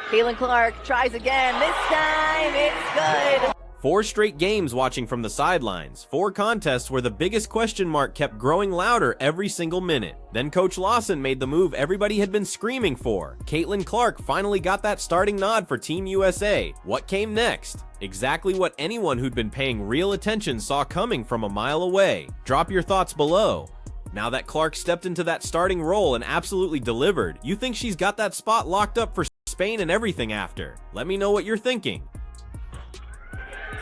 Caitlin Clark tries again. This time it's good. 4 straight games watching from the sidelines, 4 contests where the biggest question mark kept growing louder every single minute. Then Coach Lawson made the move everybody had been screaming for. Caitlin Clark finally got that starting nod for Team USA. What came next? Exactly what anyone who'd been paying real attention saw coming from a mile away. Drop your thoughts below. Now that Clark stepped into that starting role and absolutely delivered, you think she's got that spot locked up for Spain and everything after? Let me know what you're thinking.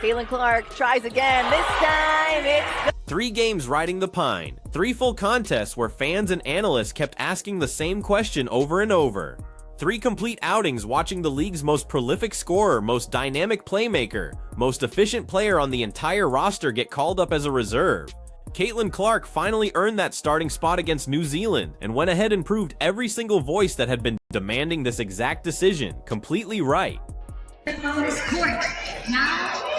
Caitlin Clark tries again. This time it's good. 3 games riding the pine. 3 full contests where fans and analysts kept asking the same question over and over. 3 complete outings watching the league's most prolific scorer, most dynamic playmaker, most efficient player on the entire roster get called up as a reserve. Caitlin Clark finally earned that starting spot against New Zealand and went ahead and proved every single voice that had been demanding this exact decision completely right. Now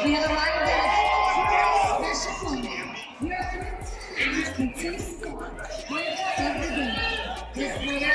we have arrived at a special point. Your opponent continues to score points of the game. This player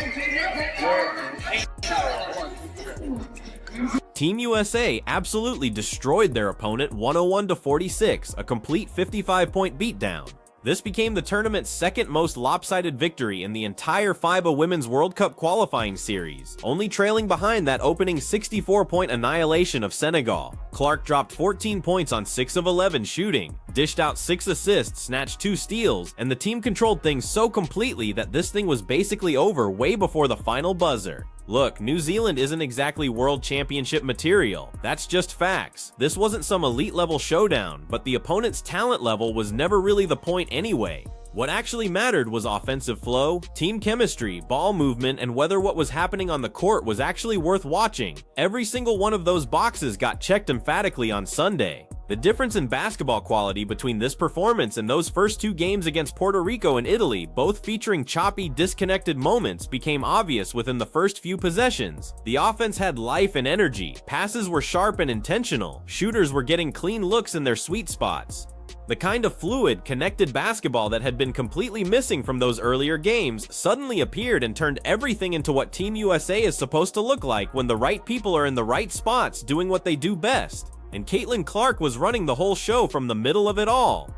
Team USA absolutely destroyed their opponent 101-46, a complete 55-point beatdown. This became the tournament's second most lopsided victory in the entire FIBA Women's World Cup qualifying series, only trailing behind that opening 64-point annihilation of Senegal. Clark dropped 14 points on 6 of 11 shooting, dished out 6 assists, snatched 2 steals, and the team controlled things so completely that this thing was basically over way before the final buzzer. Look, New Zealand isn't exactly world championship material. That's just facts. This wasn't some elite level showdown, but the opponent's talent level was never really the point anyway. What actually mattered was offensive flow, team chemistry, ball movement, and whether what was happening on the court was actually worth watching. Every single one of those boxes got checked emphatically on Sunday. The difference in basketball quality between this performance and those first 2 games against Puerto Rico and Italy, both featuring choppy, disconnected moments, became obvious within the first few possessions. The offense had life and energy, passes were sharp and intentional, shooters were getting clean looks in their sweet spots. The kind of fluid, connected basketball that had been completely missing from those earlier games suddenly appeared and turned everything into what Team USA is supposed to look like when the right people are in the right spots doing what they do best. And Caitlin Clark was running the whole show from the middle of it all.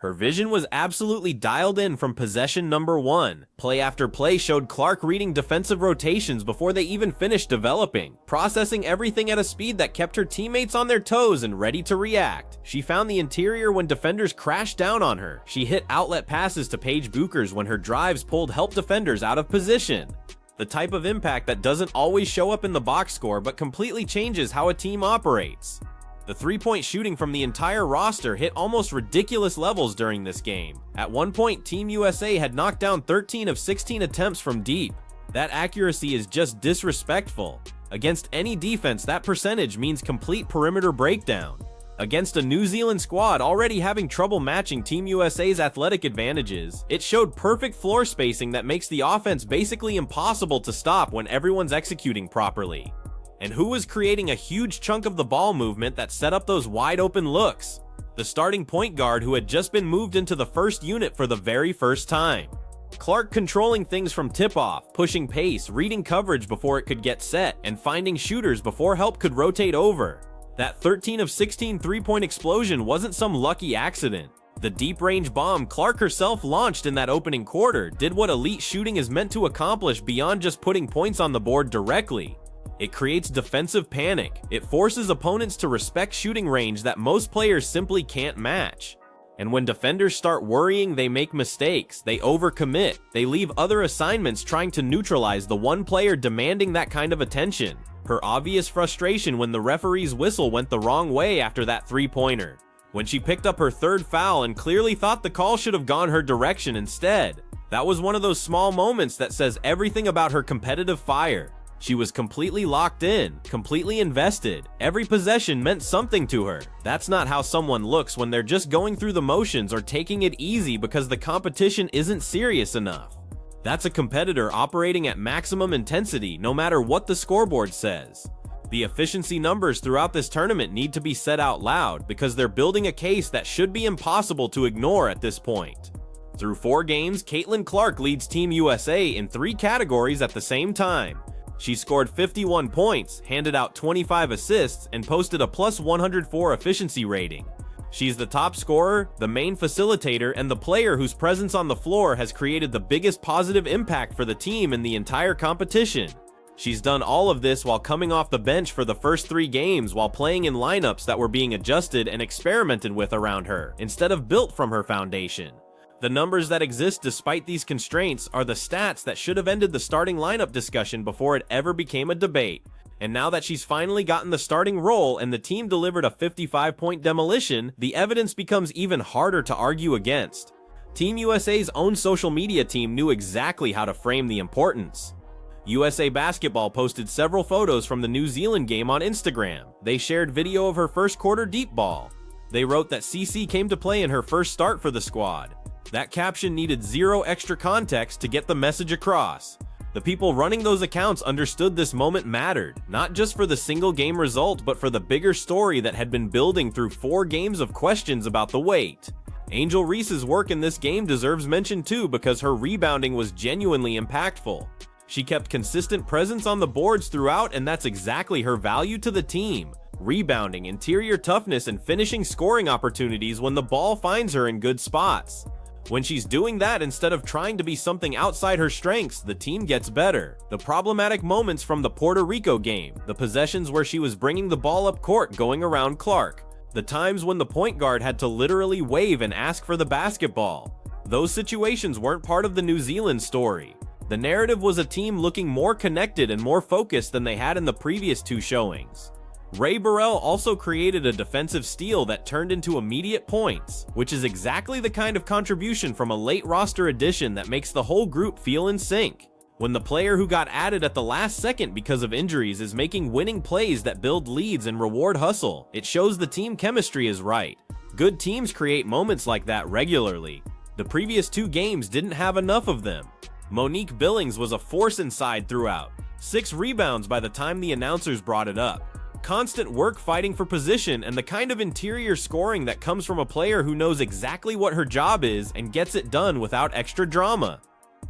Her vision was absolutely dialed in from possession number 1. Play after play showed Clark reading defensive rotations before they even finished developing, processing everything at a speed that kept her teammates on their toes and ready to react. She found the interior when defenders crashed down on her. She hit outlet passes to Paige Buchers when her drives pulled help defenders out of position. The type of impact that doesn't always show up in the box score but completely changes how a team operates. The 3-point shooting from the entire roster hit almost ridiculous levels during this game. At one point, Team USA had knocked down 13 of 16 attempts from deep. That accuracy is just disrespectful. Against any defense, that percentage means complete perimeter breakdown. Against a New Zealand squad already having trouble matching Team USA's athletic advantages, it showed perfect floor spacing that makes the offense basically impossible to stop when everyone's executing properly. And who was creating a huge chunk of the ball movement that set up those wide open looks? The starting point guard who had just been moved into the first unit for the very first time. Clark controlling things from tip-off, pushing pace, reading coverage before it could get set, and finding shooters before help could rotate over. That 13 of 16 3-point explosion wasn't some lucky accident. The deep-range bomb Clark herself launched in that opening quarter did what elite shooting is meant to accomplish beyond just putting points on the board directly. It creates defensive panic. It forces opponents to respect shooting range that most players simply can't match. And when defenders start worrying, they make mistakes, they overcommit, they leave other assignments trying to neutralize the one player demanding that kind of attention. Her obvious frustration when the referee's whistle went the wrong way after that 3-pointer. When she picked up her 3rd foul and clearly thought the call should have gone her direction instead. That was one of those small moments that says everything about her competitive fire. She was completely locked in, completely invested. Every possession meant something to her. That's not how someone looks when they're just going through the motions or taking it easy because the competition isn't serious enough. That's a competitor operating at maximum intensity no matter what the scoreboard says. The efficiency numbers throughout this tournament need to be said out loud because they're building a case that should be impossible to ignore at this point. Through 4 games, Caitlin Clark leads Team USA in 3 categories at the same time. She scored 51 points, handed out 25 assists, and posted a plus 104 efficiency rating. She's the top scorer, the main facilitator, and the player whose presence on the floor has created the biggest positive impact for the team in the entire competition. She's done all of this while coming off the bench for the first 3 games while playing in lineups that were being adjusted and experimented with around her, instead of built from her foundation. The numbers that exist despite these constraints are the stats that should have ended the starting lineup discussion before it ever became a debate. And now that she's finally gotten the starting role and the team delivered a 55-point demolition, the evidence becomes even harder to argue against. Team USA's own social media team knew exactly how to frame the importance. USA Basketball posted several photos from the New Zealand game on Instagram. They shared video of her first quarter deep ball. They wrote that CC came to play in her first start for the squad. That caption needed zero extra context to get the message across. The people running those accounts understood this moment mattered, not just for the single game result, but for the bigger story that had been building through 4 games of questions about the weight. Angel Reese's work in this game deserves mention too because her rebounding was genuinely impactful. She kept consistent presence on the boards throughout, and that's exactly her value to the team. Rebounding, interior toughness, and finishing scoring opportunities when the ball finds her in good spots. When she's doing that instead of trying to be something outside her strengths, the team gets better. The problematic moments from the Puerto Rico game, the possessions where she was bringing the ball up court going around Clark, the times when the point guard had to literally wave and ask for the basketball. Those situations weren't part of the New Zealand story. The narrative was a team looking more connected and more focused than they had in the previous 2 showings. Ray Burrell also created a defensive steal that turned into immediate points, which is exactly the kind of contribution from a late roster addition that makes the whole group feel in sync. When the player who got added at the last second because of injuries is making winning plays that build leads and reward hustle, it shows the team chemistry is right. Good teams create moments like that regularly. The previous 2 games didn't have enough of them. Monique Billings was a force inside throughout. 6 rebounds by the time the announcers brought it up. Constant work fighting for position and the kind of interior scoring that comes from a player who knows exactly what her job is and gets it done without extra drama.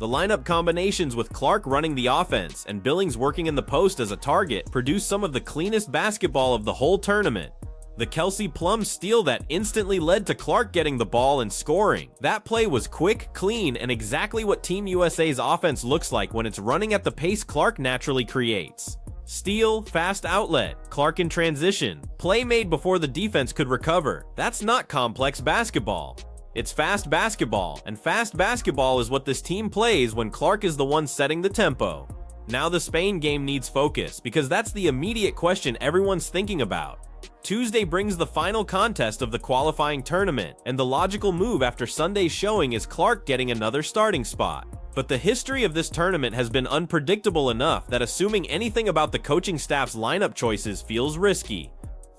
The lineup combinations with Clark running the offense and Billings working in the post as a target produced some of the cleanest basketball of the whole tournament. The Kelsey Plum steal that instantly led to Clark getting the ball and scoring. That play was quick, clean, and exactly what Team USA's offense looks like when it's running at the pace Clark naturally creates. Steal, fast outlet, Clark in transition, play made before the defense could recover. That's not complex basketball. It's fast basketball, and fast basketball is what this team plays when Clark is the one setting the tempo. Now the Spain game needs focus, because that's the immediate question everyone's thinking about. Tuesday brings the final contest of the qualifying tournament, and the logical move after Sunday's showing is Clark getting another starting spot. But the history of this tournament has been unpredictable enough that assuming anything about the coaching staff's lineup choices feels risky.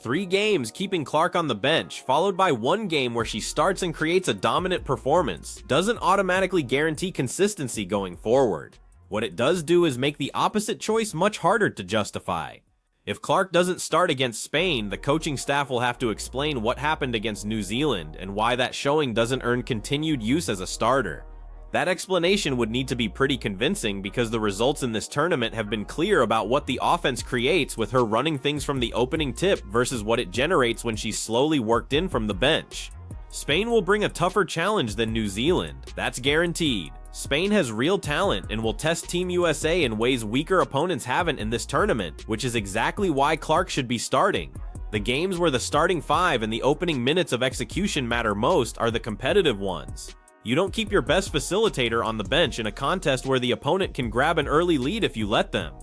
3 games keeping Clark on the bench, followed by 1 game where she starts and creates a dominant performance, doesn't automatically guarantee consistency going forward. What it does do is make the opposite choice much harder to justify. If Clark doesn't start against Spain, the coaching staff will have to explain what happened against New Zealand and why that showing doesn't earn continued use as a starter. That explanation would need to be pretty convincing because the results in this tournament have been clear about what the offense creates with her running things from the opening tip versus what it generates when she's slowly worked in from the bench. Spain will bring a tougher challenge than New Zealand, that's guaranteed. Spain has real talent and will test Team USA in ways weaker opponents haven't in this tournament, which is exactly why Clark should be starting. The games where the starting 5 and the opening minutes of execution matter most are the competitive ones. You don't keep your best facilitator on the bench in a contest where the opponent can grab an early lead if you let them.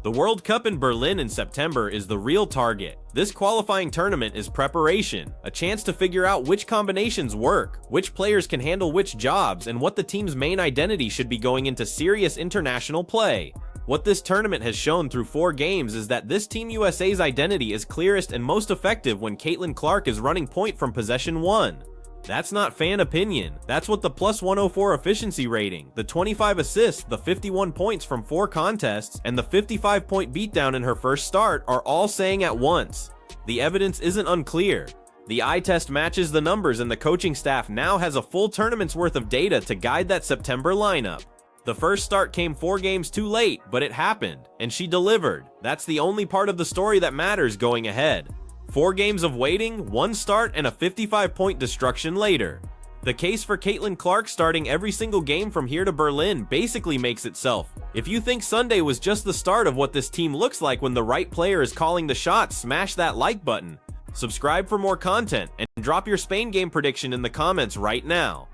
The World Cup in Berlin in September is the real target. This qualifying tournament is preparation, a chance to figure out which combinations work, which players can handle which jobs, and what the team's main identity should be going into serious international play. What this tournament has shown through 4 games is that this Team USA's identity is clearest and most effective when Caitlin Clark is running point from possession 1. That's not fan opinion. That's what the plus 104 efficiency rating, the 25 assists, the 51 points from 4 contests, and the 55-point beatdown in her first start are all saying at once. The evidence isn't unclear. The eye test matches the numbers, and the coaching staff now has a full tournament's worth of data to guide that September lineup. The first start came 4 games too late, but it happened, and she delivered. That's the only part of the story that matters going ahead. 4 games of waiting, 1 start, and a 55-point destruction later. The case for Caitlin Clark starting every single game from here to Berlin basically makes itself. If you think Sunday was just the start of what this team looks like when the right player is calling the shots, smash that like button. Subscribe for more content, and drop your Spain game prediction in the comments right now.